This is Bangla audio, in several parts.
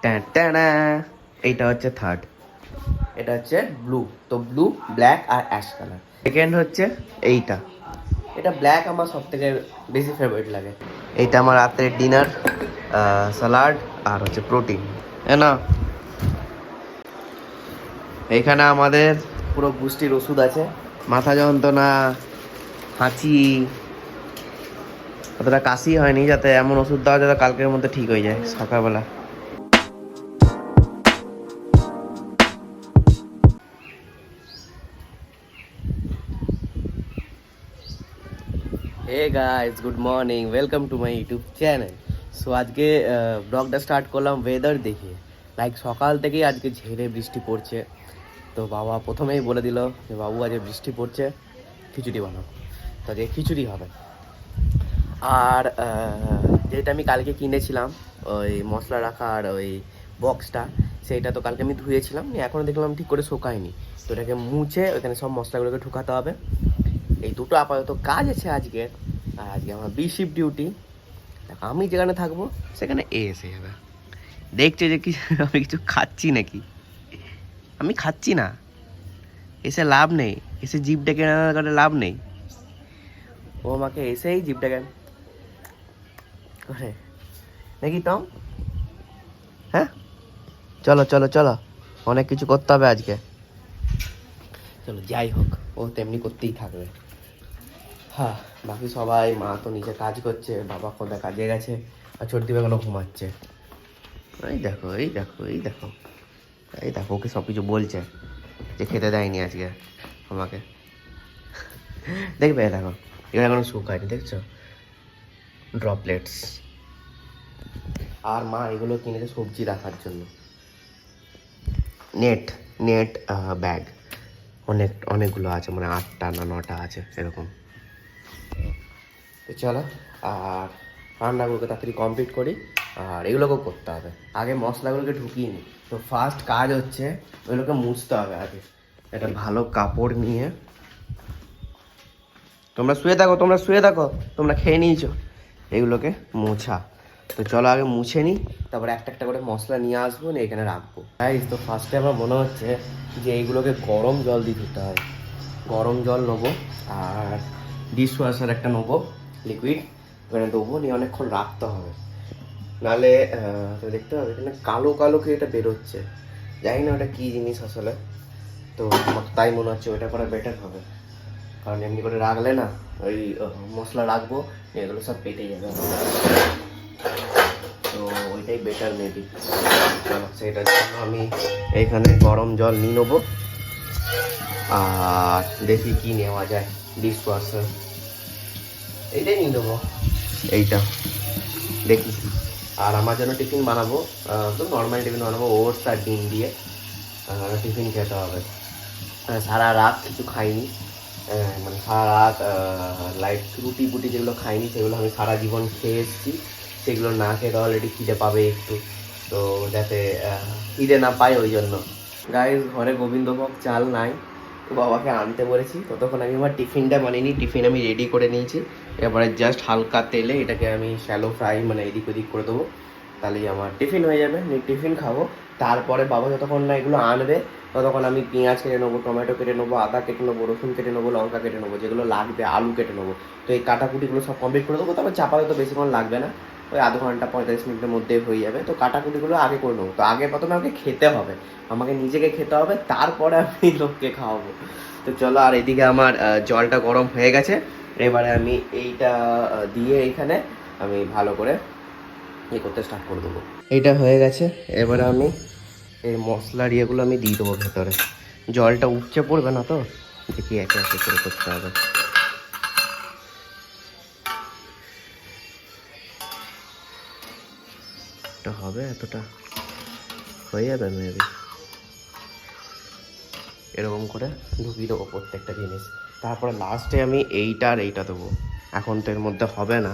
টাটা। এইটা হচ্ছে থার্ড, এটা হচ্ছে ব্লু। তো ব্লু, ব্ল্যাক আর অ্যাশ কালার। সেকেন্ড হচ্ছে এইটা, এটা ব্ল্যাক আমার সব থেকে বেশি ফেভারিট লাগে। এইটা আমার রাত্রের ডিনার, স্যালাড আর হচ্ছে প্রোটিন। না, এইখানে আমাদের পুরো পুষ্টির ওষুধ আছে। মাথা যন্ত্রণা, হাঁচি, অতটা কাশি হয়নি, যাতে এমন ওষুধ দেওয়া যাতে কালকের মধ্যে ঠিক হয়ে যায় সকালবেলা। Hey guys, good morning, welcome to my YouTube channel. So আজকে ব্লগটা স্টার্ট করলাম ওয়েদার দেখে। লাইক সকাল থেকেই আজকে ঝেড়ে বৃষ্টি পড়ছে। তো বাবা প্রথমেই বলে দিল যে বাবু আজকে বৃষ্টি পড়ছে, খিচুড়ি বানাও। তো আজকে খিচুড়ি হবে। আর যেটা আমি কালকে কিনেছিলাম, ওই মশলা রাখার ওই বক্সটা, সেইটা তো কালকে আমি ধুয়েছিলাম, এখনও দেখলাম ঠিক করে শোকায়নি। তো এটাকে মুছে ওখানে সব মশলাগুলোকে ঢুকাতে হবে। এই দুটো আপাতত কাজ আছে আজকে। আর আজকে আমার বি শিফট ডিউটি। দেখো আমি যেখানে থাকবো সেখানে এসে যাবে। দেখছে যে কি আমি কিছু খাচ্ছি নাকি? আমি খাচ্ছি না, এসে লাভ নেই, এসে জিভ ডেকে করে লাভ নেই। ও আমাকে এসেই জিভ ডেকে করে নাকি টম। হ্যাঁ, চলো চলো চলো, অনেক কিছু করতে হবে আজকে। চলো যাই হোক, ও তেমনি করতেই থাকবে। হ্যাঁ, বাকি সবাই, মা তো নিচে কাজ করছে, বাবা কোথায় কাজে গেছে, আর ছোটদি এখনো ঘুমাচ্ছে। এই দেখো এই দেখো এই দেখো এই দেখো, ওকে সব কিছু বলছে যে খেতে দেয়নি আজকে আমাকে। দেখবে দেখো, এগুলো এখনো শুকায়নি, দেখছো ড্রপলেটস। আর মা এগুলো কিনেছে সবজি রাখার জন্য, নেট নেট ব্যাগ। অনেকগুলো আছে, মানে 8টা না 9টা আছে এরকম। তো চলো, আর রান্নাগুলোকে তাড়াতাড়ি কমপ্লিট করি। আর এগুলোকেও করতে হবে, আগে মশলাগুলোকে ঢুকিয়ে নিই। তো ফার্স্ট কাজ হচ্ছে ওইগুলোকে মুছতে হবে আগে। একটা ভালো কাপড় নিয়ে, তোমরা শুয়ে থাকো, তোমরা খেয়ে নিয়েছো, এগুলোকে মোছা। তো চলো আগে মুছে নিই, তারপরে একটা একটা করে মশলা নিয়ে আসবো, নিয়ে এখানে রাখবো। গাইস, তো ফার্স্টে আমার মনে হচ্ছে যে এইগুলোকে গরম জল দিয়ে ধুতে হয়। গরম জল নেবো, আর ডিশ ওয়াশার একটা নেবো লিকুইড, ওখানে দেবো, নিয়ে অনেকক্ষণ রাখতে হবে। নাহলে তো দেখতে হবে এখানে কালো কালো কি এটা বেরোচ্ছে, জানি না ওটা কী জিনিস আসলে। তো আমার তাই মনে হচ্ছে ওইটা করা বেটার হবে, কারণ এমনি করে রাখলে না, ওই মশলা রাখবো এগুলো সব পেটে যাবে। তো ওইটাই বেটার মেবি। সেটার জন্য আমি এইখানে গরম জল নিয়ে নেবো, আর দেখি কি নেওয়া যায়। ডিশ ওয়াশার এইটাই নিয়ে নেবো, এইটা দেখি। আর আমার জন্য টিফিন বানাবো, তো নর্মাল টিফিন বানাবো, ওটস আর ডিম দিয়ে টিফিন খেতে হবে। সারা রাত কিছু খাইনি, মানে সারা রাত লাইট রুটি বুটি যেগুলো খাইনি সেগুলো আমি সারা জীবন খেয়ে এসেছি। সেগুলো না খেয়ে অলরেডি খিদে পাবে একটু, তো যাতে খিদে না পায় ওই জন্য। গাইস, ঘরে গোবিন্দভোগ চাল নাই, তো বাবাকে আনতে বলেছি। ততক্ষণ আমি আমার টিফিনটা বানিয়ে নিই। টিফিন আমি রেডি করে নিয়েছি, এবারে জাস্ট হালকা তেলে এটাকে আমি শ্যালো ফ্রাই, মানে এদিক ওদিক করে দেবো, তাহলেই আমার টিফিন হয়ে যাবে। টিফিন খাবো, তারপরে বাবা যতক্ষণ না এগুলো আনবে ততক্ষণ আমি পেঁয়াজ কেটে নেবো, টমেটো কেটে নেবো, আদা কেটে নেবো, রসুন কেটে নেবো, লঙ্কা কেটে নেবো, যেগুলো লাগবে, আলু কেটে নেবো। তো এই কাটাকুটিগুলো সব কমপ্লিট করে দেবো। তারপর চাপাতে তো বেশিক্ষণ লাগবে না, ওই আধ ঘন্টা 45 মিনিটের মধ্যে হয়ে যাবে। তো কাটাকুটিগুলো আগে করে নেবো। তো আগে প্রথমে আমাকে খেতে হবে, আমাকে নিজেকে খেতে হবে, তারপরে আমি লোককে খাওয়াবো। তো চলো, আর এদিকে আমার জলটা গরম হয়ে গেছে। এবারে আমি এইটা দিয়ে এইখানে আমি ভালো করে করতে স্টার্ট করে দেবো। এইটা হয়ে গেছে, এবারে আমি এই মশলার ইয়েগুলো আমি দিয়ে দেবো ভেতরে। জলটা উপচে পড়বে না, তো দেখি একে একে করে করতে হবে। এটা হবে, এতটা হয়ে যাবে মেবি। এরকম করে ঢুকিয়ে দেবো প্রত্যেকটা জিনিস। তারপরে লাস্টে আমি এইটা আর এইটা দেবো। এখন তো এর মধ্যে হবে না,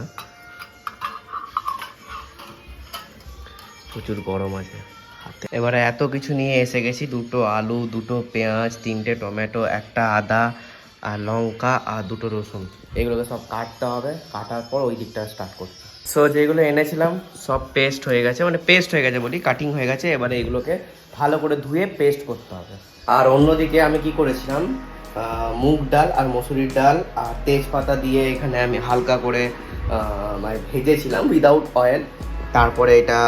প্রচুর গরম আছে হাতে। এবারে এত কিছু নিয়ে এসে গেছি, 2টো আলু, 2টো পেঁয়াজ, 3টে টমেটো, একটা আদা আর লঙ্কা আর 2টো রসুন। এগুলোকে সব কাটতে হবে, কাটার পর ওই দিকটা স্টার্ট করছি। সো যেগুলো এনেছিলাম সব পেস্ট হয়ে গেছে, মানে পেস্ট হয়ে গেছে বলি, কাটিং হয়ে গেছে। এবারে এগুলোকে ভালো করে ধুয়ে পেস্ট করতে হবে। আর অন্যদিকে আমি কি করেছিলাম, মুগ ডাল আর মসুরির ডাল আর তেজপাতা দিয়ে এখানে আমি হালকা করে মানে ভেজেছিলাম উইদাউট অয়েল। তারপরে এটা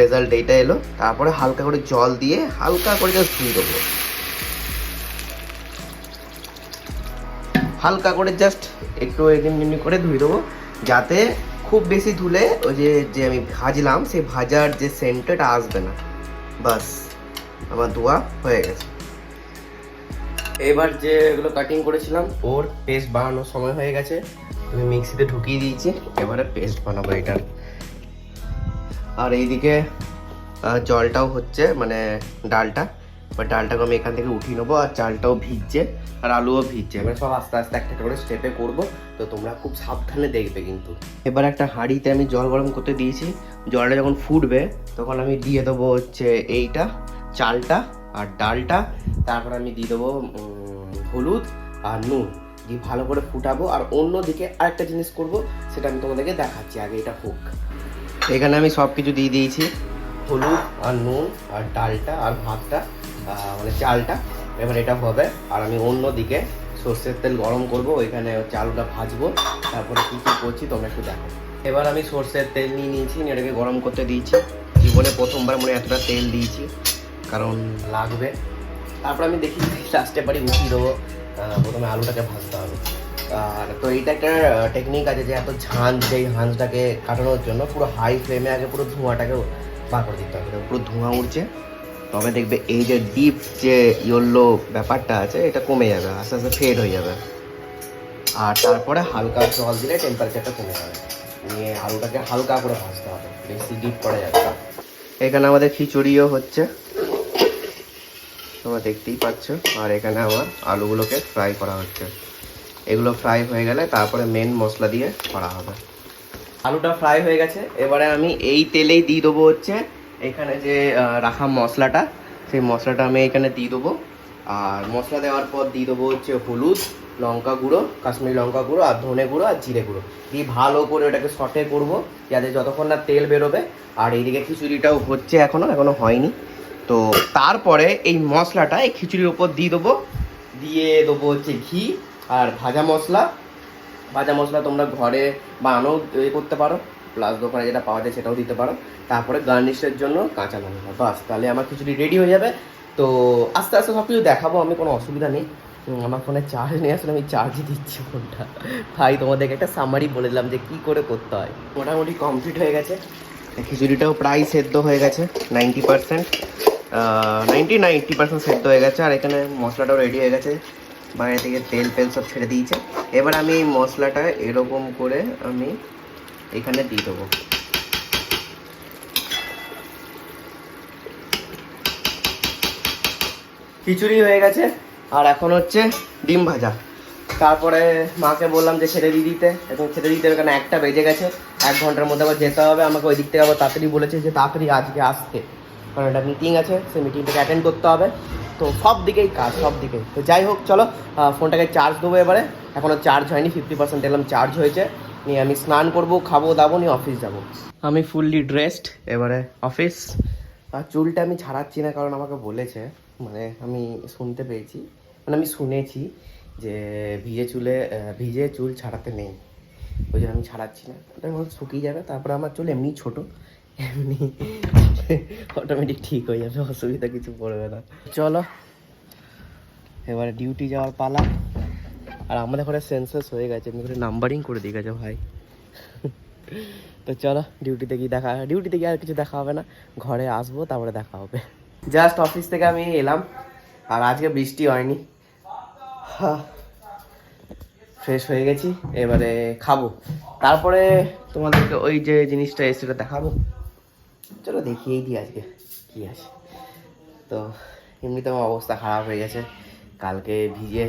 রেজাল্ট এইটা এলো। তারপরে হালকা করে জল দিয়ে হালকা করে জাস্ট ধুয়ে দেবো, হালকা করে জাস্ট একটু এমনি করে ধুয়ে দেবো, যাতে খুব বেশি ধুলে ওই যে আমি ভাজলাম সেই ভাজার যে সেন্টটা আসবে না। বাস আমার ধোয়া হয়ে গেছে। এবার যে এগুলো কাটিং করেছিলাম ওর পেস্ট বানানোর সময় হয়ে গেছে, আমি মিক্সিতে ঢুকিয়ে দিয়েছি। এবারে পেস্ট বানাবো এটার। আর এইদিকে জলটাও হচ্ছে, মানে ডালটা, বা ডালটাকে আমি এখান থেকে উঠিয়ে নেবো। আর চালটাও ভিজছে আর আলুও ভিজছে। এবার সব আস্তে আস্তে একটা করে স্টেপে করবো, তো তোমরা খুব সাবধানে দেখবে কিন্তু। এবার একটা হাঁড়িতে আমি জল গরম করতে দিয়েছি। জলটা যখন ফুটবে তখন আমি দিয়ে দেবো হচ্ছে এইটা, চালটা আর ডালটা। তারপর আমি দিয়ে দেবো হলুদ আর নুন দিয়ে ভালো করে ফুটাবো। আর অন্যদিকে আরেকটা জিনিস করব, সেটা আমি তোমাদেরকে দেখাচ্ছি, আগে এটা হোক। এখানে আমি সব কিছু দিয়ে দিয়েছি, হলুদ আর নুন আর ডালটা আর ভাতটা, মানে চালটা। এবার এটা হবে। আর আমি অন্যদিকে সর্ষের তেল গরম করব, ওইখানে চালটা ভাজবো। তারপরে কী কী করছি তোমরা একটু দেখো। এবার আমি সর্ষের তেল নিয়ে নিয়েছি, এটাকে গরম করতে দিয়েছি। জীবনে প্রথমবার মনে এতটা তেল দিয়েছি, কারণ লাগবে। তারপর আমি দেখি লাস্টে বাড়ি উঠিয়ে দেবো। প্রথমে আলুটাকে ভাজতে হবে। আর তো এইটা একটা টেকনিক আছে, যে এত ঝাঁঝ, যেই হাঁসটাকে কাটানোর জন্য পুরো হাই ফ্লেমে আগে পুরো ধোঁয়াটাকে বার করে দিতে হবে। পুরো ধোঁয়া উঠছে, তবে দেখবে এই যে ডিপ যে ইয়েলো ব্যাপারটা আছে এটা কমে যাবে, আস্তে আস্তে ফেড হয়ে যাবে। আর তারপরে হালকা জল দিলে টেম্পারেচারটা কমে যাবে। নিয়ে আলুটাকে হালকা করে ভাজতে হবে, বেশি ডিপ করা যাবে না। এখানে আমাদের খিচুড়িও হচ্ছে, তোমরা দেখতেই পাচ্ছ। আর এখানে আমার আলুগুলোকে ফ্রাই করা হচ্ছে। এগুলো ফ্রাই হয়ে গেলে তারপরে মেন মশলা দিয়ে করা হবে। আলুটা ফ্রাই হয়ে গেছে। এবারে আমি এই তেলেই দিয়ে দেবো হচ্ছে এখানে যে রাখা মশলাটা, সেই মশলাটা আমি এখানে দিয়ে দেবো। আর মশলা দেওয়ার পর দিয়ে দেবো হচ্ছে হলুদ, লঙ্কা গুঁড়ো, কাশ্মীরি লঙ্কা গুঁড়ো আর ধনে গুঁড়ো আর জিরে গুঁড়ো দিয়ে ভালো করে ওটাকে সটে করবো, যাতে যতক্ষণ না তেল বেরোবে। আর এইদিকে খিচুড়িটাও হচ্ছে, এখনো হয়নি। তো তারপরে এই মশলাটা এই খিচুড়ির ওপর দিয়ে দেবো হচ্ছে ঘি আর ভাজা মশলা। ভাজা মশলা তোমরা ঘরে বানানো করতে পারো, প্লাস দোকানে যেটা পাওয়া যায় সেটাও দিতে পারো। তারপরে গার্নিশের জন্য কাঁচা লঙ্কা, বাস, তাহলে আমার খিচুড়ি রেডি হয়ে যাবে। তো আস্তে আস্তে সব কিছু দেখাবো আমি, কোনো অসুবিধা নেই। আমার ফোনে চার্জ নিয়ে আসলে আমি চার্জই দিচ্ছি ফোনটা। তাই তোমাদেরকে একটা সামারি বলে দিলাম যে কী করে করতে হয়। মোটামুটি কমপ্লিট হয়ে গেছে। খিচুড়িটাও প্রায় সেদ্ধ হয়ে গেছে, 90%, 90% সেদ্ধ হয়ে গেছে। আর এখানে মশলাটাও রেডি হয়ে গেছে, বাইরে থেকে তেল সব ছেড়ে দিয়েছে। এবার আমি এই মশলাটা এরকম করে আমি এখানে দিয়ে দেবো। খিচুড়ি হয়ে গেছে। আর এখন হচ্ছে ডিম ভাজা। তারপরে মাকে বললাম যে ছেড়ে দিতে, এখন ছেড়ে দিতে হবে, কারণ 1টা বেজে গেছে। 1 ঘন্টার মধ্যে আবার যেতে হবে আমাকে, ওই দিক থেকে আবার তাড়াতাড়ি বলেছে যে তাড়াতাড়ি আজকে আসতে, কারণ একটা মিটিং আছে, সেই মিটিংটাকে অ্যাটেন্ড করতে হবে। তো সব দিকেই কাজ, সব দিকে। তো যাই হোক, চলো ফোনটাকে চার্জ দেবো এবারে। এখনও চার্জ হয়নি, 50% এলাম চার্জ হয়েছে। নিয়ে আমি স্নান করবো, খাবো দাবো, নিয়ে অফিস যাব। আমি ফুললি ড্রেসড, এবারে অফিস। আর চুলটা আমি ছাড়াচ্ছি না, কারণ আমাকে বলেছে, মানে আমি শুনতে পেয়েছি, মানে আমি শুনেছি যে ভিজে চুল ছাড়াতে নেই। ওই জন্য আমি ছাড়াচ্ছি না, ওটা শুকিয়ে যাবে। তারপরে আমার চুল এমনি ছোটো, এমনি অটোমেটিক ঠিক হয়ে যাবে, অসুবিধা কিছু পড়বে না। চলো এবারে ডিউটি যাওয়ার পালা। আর আমাদের ঘরে সেন্সাস হয়ে গেছে, এমনি করে নাম্বারিং করে দিয়ে গেছে ভাই। তো চলো ডিউটিতে গিয়ে আর কিছু দেখা হবে না, ঘরে আসবো তারপরে দেখা হবে। জাস্ট অফিস থেকে আমি এলাম, আর আজকে বৃষ্টি হয়নি। ফ্রেশ হয়ে গেছি, এবারে খাবো। তারপরে তোমাদেরকে ওই যে জিনিসটা এসে দেখাবো। চলো দেখিয়েই দিই আজকে কী আছে। তো এমনিতে আমার অবস্থা খারাপ হয়ে গেছে কালকে ভিজে,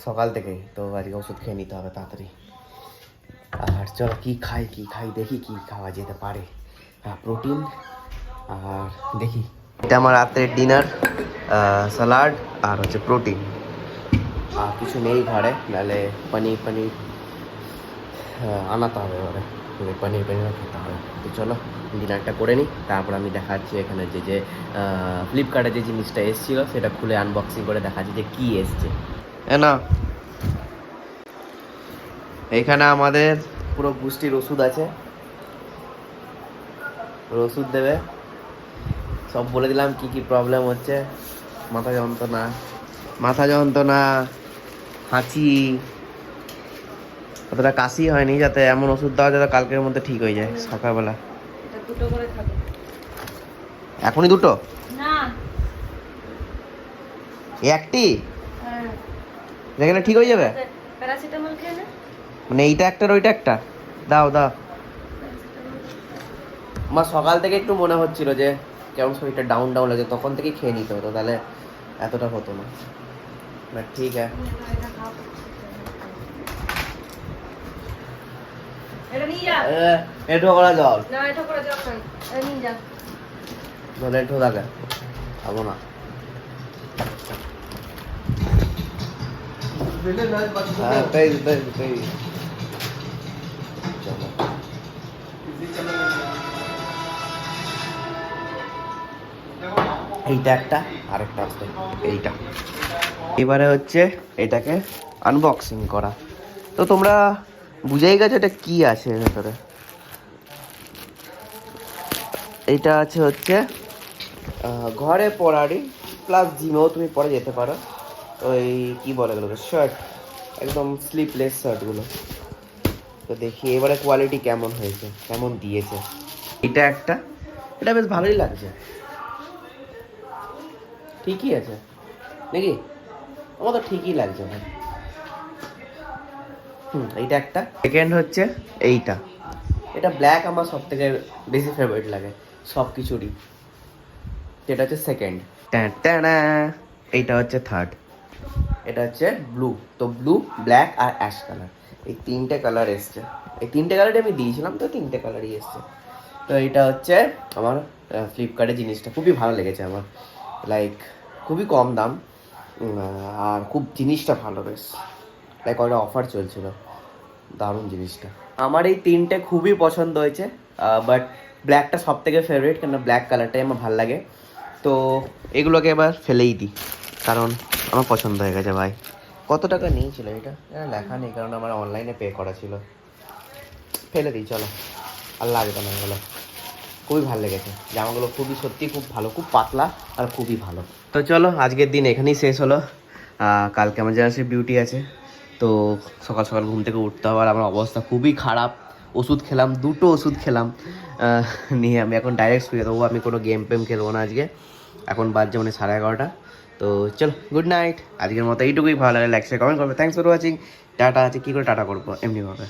সকাল থেকে। তো আজকে ওষুধ খেয়ে নিতে হবে তাড়াতাড়ি। আর চলো কী খাই দেখি কী খাওয়া যেতে পারে। প্রোটিন আর দেখি। এটা আমার রাতের ডিনার, স্যালাড আর হচ্ছে প্রোটিন। আর কিছু নেই ঘরে, নাহলে পনির হ্যাঁ আনাতে হবে এবারে, পনির পনিরও খেতে হবে। তো চলো ডিনারটা করে নিই, তারপর আমি দেখাচ্ছি এখানে যে ফ্লিপকার্টে যে জিনিসটা এসেছিলো সেটা খুলে আনবক্সিং করে দেখাচ্ছি যে কী এসছে। না এইখানে আমাদের পুরো পুষ্টির ওষুধ আছে, ওষুধ দেবে, সব বলে দিলাম কি কি প্রবলেম হচ্ছে, মাথা যন্ত্রণা, হাঁচি, অতটা কাশি হয়নি, যাতে এমন ওষুধ দেওয়া যাতে কালকের মধ্যে ঠিক হয়ে যায় সকালবেলা। এখনই দুটো না একটি যেখানে ঠিক হয়ে যাবে, প্যারাসিটামল খেয়ে নে। মানে এইটা একটা আর ওইটা একটা, দাও দাও। আমার সকাল থেকে একটু মনে হচ্ছিল যে কেমন শরীরটা ডাউন ডাউন লাগে, তখন থেকে খেয়ে নিতে হতো, তাহলে এতটা হতো না। বাট ঠিক আছে, এটা নিয়ে যা। এটো করা জল না এটা করে যাও না, এটা নিয়ে যা। জল এটো থাকে খাবো না। হ্যাঁ তাই তাই তাই। চলো এইটা একটা, আরেকটা আসবে এইটা। এবারে হচ্ছে এটাকে আনবক্সিং করা। তো তোমরা বুঝেই গেছো এটা কি আছে ভেতরে। এইটা আছে হচ্ছে ঘরে পরারই, প্লাস জিমেও তুমি পরে যেতে পারো। ওই কি বলে এগুলোকে, শার্ট, একদম স্লিপলেস শার্টগুলো। তো দেখি এবারে কোয়ালিটি কেমন হয়েছে, কেমন দিয়েছে। এটা একটা, এটা বেশ ভালোই লাগছে, ঠিকই আছে নাকি, আমার তো ঠিকই লাগছে ভাই। এইটা একটা। সেকেন্ড হচ্ছে এইটা, এটা ব্ল্যাক আমার সব থেকে বেশি ফেভারিট লাগে সব কিছুরই। এটা হচ্ছে সেকেন্ড। এইটা হচ্ছে থার্ড। এটা হচ্ছে ব্লু। তো ব্লু, ব্ল্যাক আর অ্যাশ কালার, এই তিনটে কালার এসছে। এই তিনটে কালারই আমি দিয়েছিলাম, তো তিনটে কালারই এসছে। তো এটা হচ্ছে আমার ফ্লিপকার্টের জিনিসটা খুবই ভালো লেগেছে আমার, লাইক খুবই কম দাম, আর খুব জিনিসটা ভালো, বেশ লাইক একটা অফার চলছিল, দারুণ জিনিসটা। আমার এই তিনটে খুবই পছন্দ হয়েছে, বাট ব্ল্যাকটা সব থেকে ফেভারিট, কেন ব্ল্যাক কালারটাই আমার ভালো লাগে। তো এগুলোকে এবার ফেলেই দিই, কারণ আমার পছন্দ হয়ে গেছে ভাই। কত টাকা নিয়েছিল এটা লেখা নেই, কারণ আমার অনলাইনে পে করা ছিল। ফেলে দিই চলো, আর লাগবে না এগুলো। খুবই ভালো লেগেছে জামাগুলো, খুবই সত্যি খুব ভালো, খুব পাতলা আর খুবই ভালো। তো চলো আজকের দিন এখানেই শেষ হলো। কালকে আমার জানার ডিউটি আছে, তো সকাল সকাল ঘুম থেকে উঠতে হবে, আর আমার অবস্থা খুবই খারাপ। ওষুধ খেলাম, দুটো ওষুধ খেলাম, নিয়ে আমি এখন ডাইরেক্ট শুয়ে দেবো। আমি কোনো গেম পেম খেলবো না আজকে, এখন বাজছে মানে 11:30। তো চলো গুড নাইট, আজকের মতো এইটুকুই। ভালো লাগে লাইক শেয়ার কমেন্ট করবে। Thanks for watching. টাটা আছে, কী করে টাটা করবো এমনিভাবে।